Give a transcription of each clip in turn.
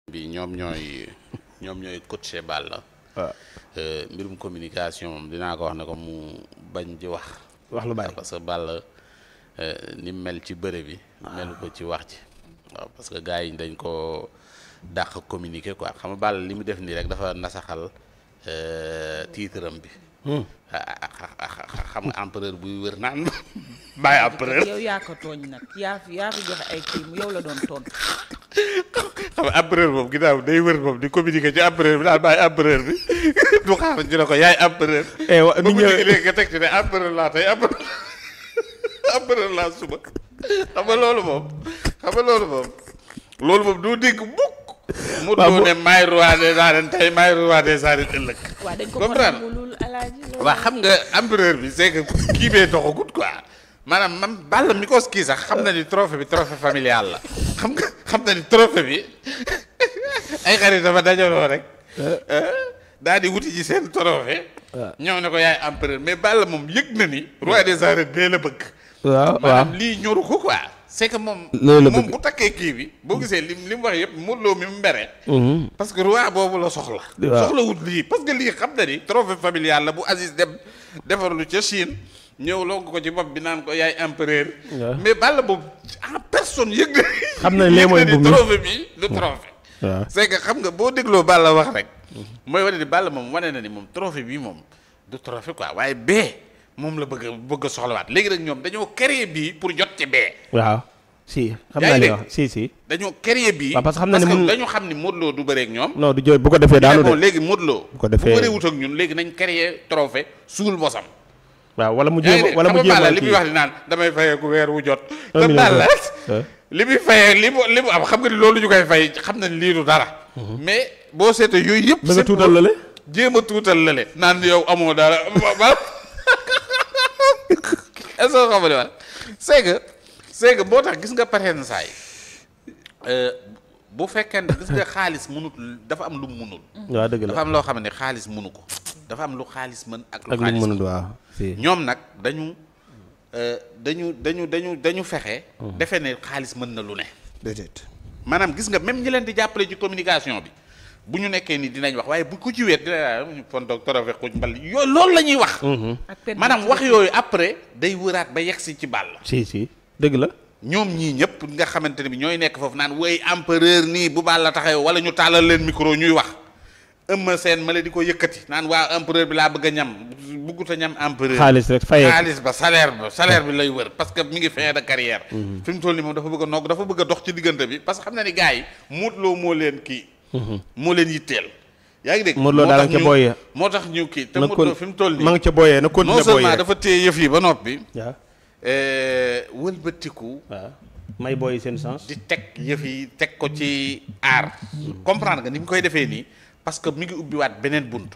bi ñoom ñooy coaché Balla. waaw mbirum communication moom dinaa ko wax ne ko mu bañ di wax lu bari parce que Balla ni mel ci bëre bi melu ko ci wax ci waaw parce que gars yi dañ ko dàq communiquer quoi xam nga Balla li mu def nii rek dafa nasaxal tiitram bi xam nga empereur buy wër naan bàyyi empereur. yow yaa ko tooñ nag yaa fi joxe ay kii yow la doon tontu. xam nga empereur moom ginnaaw day wër moom di communiquer ci empereur bi daal bàyyi empereur bi du xaar ñu ne ko yaay empereur. ni ñëwee léegi nga teg ci ne empereur laa tey empereur laa suba xam nga loolu moom doo dégg mukk mu doo ne maay roi des arènes tey maay roi des arènes ëllëg. waaw dañ ko mënul alaaji. waaw xam nga empereur bi c'est que kii bee doxagut quoi maanaam man Balla mi ko kii sax xam na ni trophée bi trophée familial la xam na ni trophée bi ay xarit dafa dajaloo rek daal di wuti ji seen trophée ñëw ne ko yaay empereur mais Balla moom yëg na ni roi des arènes bee la bëgg. waaw maanaam lii ñoru ko quoi. c'est que moom bu takkee kii bi boo gisee li mu wax yëpp Modou Lo mi mu mbere parce que roi boobu la soxla wut lii parce que lii xam na ni trophée familial la bu Aziz dem defarlu ca Chine ñëw lonk ko ci bopp bi naan ko yaay empereur mais Balla boobu en personne yëg na xam na lee mooy ni trophée bi du trophée c'est que xam nga boo dégloo Balla wax rek mooy wane ni Balla moom wane na ni moom trophée bi moom du trophée quoi waaye bee moom la bëgg a soxlawaat léegi nag ñoom dañoo créer bii pour jot ci bee. waaw si xam naa li wax si. dañoo créer bii. waaw parce que xam na ne dañu xam ni Modou Lo du bëree ak ñoom. non du jooy bu ko defee daanu de. léegi Modou Lo bu ko defee bu bëree wut ak ñun léegi nañ créer trophée suul bosam. waaw wala mu jéem a li muy wax di naan damay fayee ku weer wu jot. te Balla li muy fayee li mu am xam nga ni loolu ñu koy fay xam na ni lii du dara. mais boo seetee yooyu yëpp. bëgg a tuutal lale. jéem a tuutal lale. naan yow amoo dara est-ce que xam nga c'est que boo tax gis nga pareen saay bu fekkee ne gis nga xaalis mënut dafa am lu mu mënul. waaw dëgg la dafa am loo xam ne xaalis mënu ko. dafa am lu xaalis mën ak lu xaalis mënul waaw. ñoom nag dañu fexe. defe ne xaalis mën na lu ne. déedéet. maanaam gis nga même ñi leen di jàppale ci communication bi. bu ñu nekkee ni dinañ wax waaye bu ko ci weet dina fon doog torofe xuj mbal yooyu loolu la ñuy wax maanaam wax yooyu après day wëraat ba yegsi ci Balla si dëgg la ñoom ñii ñëpp nga xamante ne bi ñooy nekk foofu naan woy empereur nii bu Balla taxaw wala ñu tàllal leen micro ñuy wax ëmma seen ma la di ko yëkkati naan waa empereur bi laa bëgg a ñam buggut a ñam empereur xaalis rek fayee xaalis ba salaire bi lay wër parce que mi ngi fin de carrière fi mu toll nii moom dafa bëgg a nogg dafa bëgg a dox ci diggante bi parce que xam na ni gars yi Modou Lo moo leen kii moo leen yitteel. yaa ngi dégg Modou Lo daal ca booyee. moo tax ñu kii te Modou Lo fi mu toll nii ma nga ca booyee na continuer non seulement dafa téye yëf yi ba noppi. waaw. wëlbatiku. waaw may booy seen sens. di teg yëf yi teg ko ci aar. comprendre nga ni mu koy defee nii parce que mi ngi ubbiwaat beneen bunt.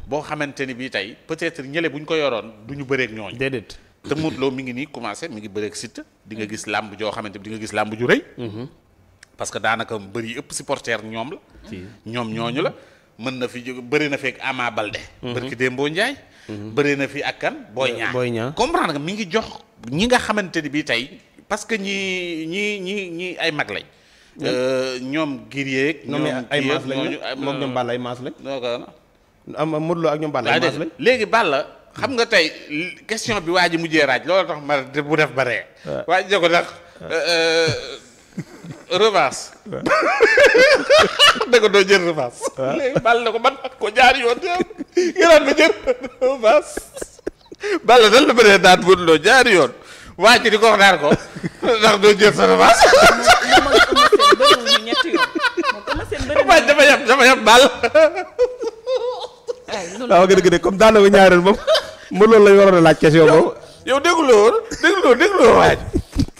boo xamante ni bii tey peut-être ñële bu ñu ko yoroon du ñu bëreeg ñooñu. déedéet. te Modou Lo mi ngi nii commencé mi ngi bëreeg Siteu di nga gis làmb joo xamante di nga gis làmb ju rëy. parce que daanaka bëri ëpp supporter ñoom la. ñoom ñooñu la mën na fi jóg bëri na fi ak Ama Baldé. barki Dembo Ndiaye. bëri na fi ak kan Boy Niang. comprendre nga mi ngi jox ñi nga xamante ni bii tey parce que ñi ay mag lañ. ñoom Guirier. ñoom ay maas lañ moom ñoom Balla ay maas lañ. am Modou Lo ak ñoom Balla ay maas lañ. léegi Balla xam nga tey question bi waa ji mujjee raaj loolu tax ma bu def bare. waa ji ko tax. revanche. da ko doo jël revanche. waaw léegi Balla na ko man ko jaar yoon gënaat ma jël revanche. Balla dal la bëree daan Modou Lo jaar yoon waa ji di ko wax naan ko ndax doo jël sa revanche. dafa yab Balla. waaw nga dëgg de comme daan na ko ñaareel moom Modou Lo lañ waroon a laaj question boobu. yow dégloo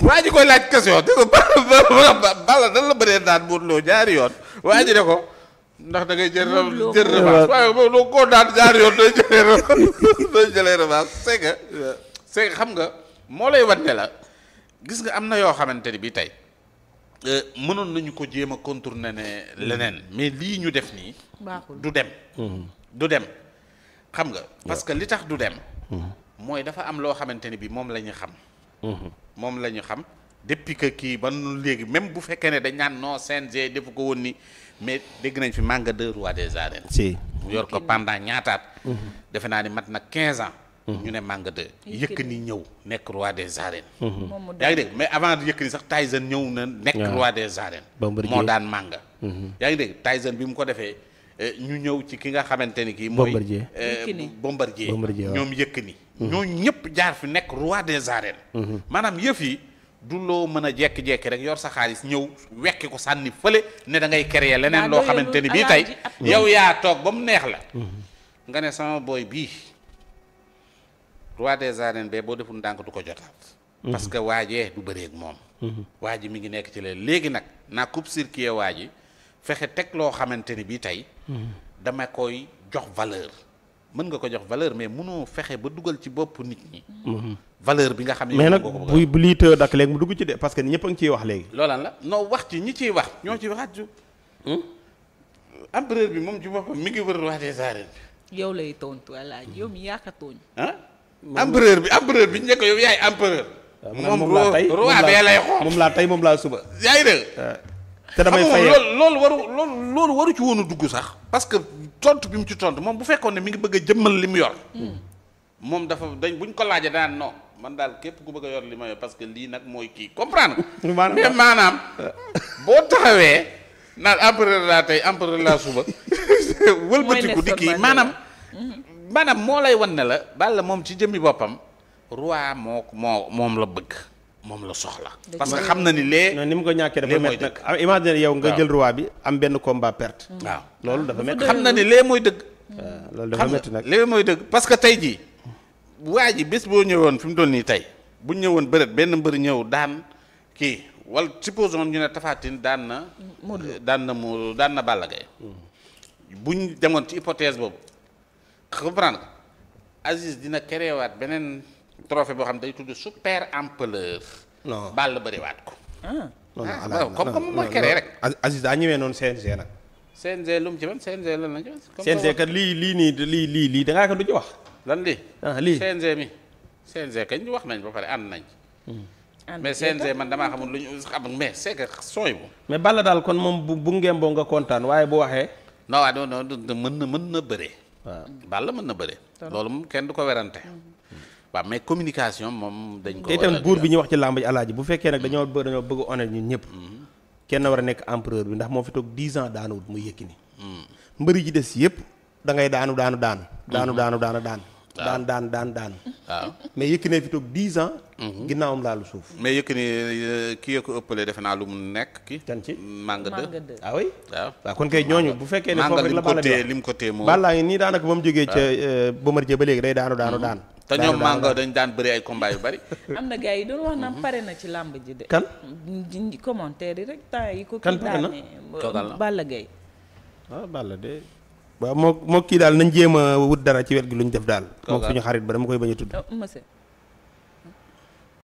waa ji koy laaj question dégg nga Balla dan la bëree daan Modou Lo jaari yoon waa ji ne ko ndax da ngay jël revanche waaye loo koo daan jaari yoon doy jëlee revanche c'est que xam nga moo lay wan ne la gis nga am na yoo xamante ni bi tey mënoon nañu ko jéem a contourner ne leneen mais lii ñu def nii du dem xam nga parce que li tax du dem mooy dafa am loo xamante ni bi moom la ñu xam moom la ñu xam depuis que kii ba léegi même bu fekkee ne dañ naan non CNG defu ko woon ni mais dégg nañ fi Manga 2 roi des arènes. si mu yor ko pendant ñaataat. defe naa ni mat na 15 ans. ñu ne Manga 2. Yékini ñëw nekk roi des arènes. yaa ngi dégg mais avant Yékini sax Tyson ñëw na nekk roi des arènes. moo daan Manga. yaa ngi dégg Tyson bi mu ko defee ñu ñëw ci ki nga xamante ni kii. mooy Bombardier ñoom Yékini. ñooñu ñëpp jaar fi nekk roi des arènes. maanaam yëf yi du loo mën a jekki-jekki rek yor sa xaalis ñëw wekki ko sànni fële ne da ngay créer leneen loo xamante ni bii tey yow yaa toog ba mu neex la. nga ne sama booy bii. roi des arènes bee boo deful ndànk du ko jotaat. parce que waajee du bëreeg moom. waa ji mi ngi nekk ci léegi nag naa coupe circuit waa ji fexe teg loo xamante ni bii tey. dama koy jox valeur. mën nga ko jox valeur mais mënoo fexe ba dugal ci bopp nit ñi. valeur bi nga xam ne. mais nag bu lii tëdd ak léegi mu dugg ci de parce que ñëpp a ngi ciy wax léegi. loolaan la non wax ci ñi ciy wax ñoo ciy waxaat ju. empereur bi moom ci boppam mi ngi wër roi des arènes. yow lay tontu Alaaji yow mi yaaka tooñ. empereur bi njëkk yow yaay empereur. moom laa tey roi bee lay xool moom laa tey moom laa suba. yaa ngi dégg. te damay fay loolu waru ci woon a dugg sax. parce que tontu bi mu ci tontu moom bu fekkoon ne mi ngi bëgg a jëmmal li mu yor. moom dafa buñ ko laajee daan non man daal képp ku bëgg a yor li ma yor parce que lii nag mooy kii comprendre nga. mais maanaam boo taxawee naan empereur laa tey empereur laa suba. wëlbatiku di kii maanaam moo lay wan ne la Balla moom ci jëmmi boppam roi moom la bëgg moom la soxla. parce que xam na ni ni mu ko ñàkkee dafa métti nag imagine yow nga jël roi bi am benn combat perte. waaw loolu dafa métti. xam na ni lee mooy dëgg. loolu dafa métti nag lee mooy dëgg parce que tey jii waa ji bés boo ñëwoon fi mu toll nii tey bu ñëwoon bëreet benn mbër ñëw daan kii wala supposons ñu ne Tapha Tine daan na Balla Gaye buñ demoon ci hypothèse boobu comprendre nga Aziz dina créewaat beneen trophée boo xam day tudd super ampleur. non Balla bëriwaat ko. non comme mooy créé rek. Aziz daa ñëwee noonu CNG nag. CNG lu mu ci man CNG lan la ci wax. CNG kat lii da ngaa ko du ci wax. lan lii. lii CNG kañ wax nañ ba pare ànd nañ. mais CNG man damaa xamul lu ñu xam mais c'est que sooy bu. mais Balla daal kon moom bu ngemboo nga kontaan waaye bu waxee. non waaw non mën na bëree. waaw Balla mën na bëree. loolu moom kenn du ko werante. waaw mais communication moom dañ ko. te itam buur bi ñuy wax ci làmb ji Alaaji bu fekkee nag dañoo bëgg honnête ñun ñëpp. kenn war a nekk empereur bi ndax moo fi toog 10 ans daanuwut muy Yékini. mbëri ji des yëpp da ngay daanu. daan. waaw mais Yékini fi toog 10 ans. ginnaawam laalu suuf. mais Yékini kii ya ko ëppalee defe naa lu mu nekk kii. kan ci Manga 2. ah oui. waaw kon kay ñooñu bu fekkee ne foofu rek la Balla di lim ko téye moo. Balla ngi nii daanaka ba mu jógee ca Bombardier ba léegi day daanu. te ñoom Manga dañ daan bëri ay combat yu bari. am na gars yi doon wax naan pare na ci làmb ji de. kan. commentaire yi rek temps yi ko. kan pare na Balla Gaye. Balla de. waaw moo kii daal nañ jéem a wut dara ci wet gi lu ñu def daal. moom suñu xarit ba dama koy bañ a tudd. monsieur.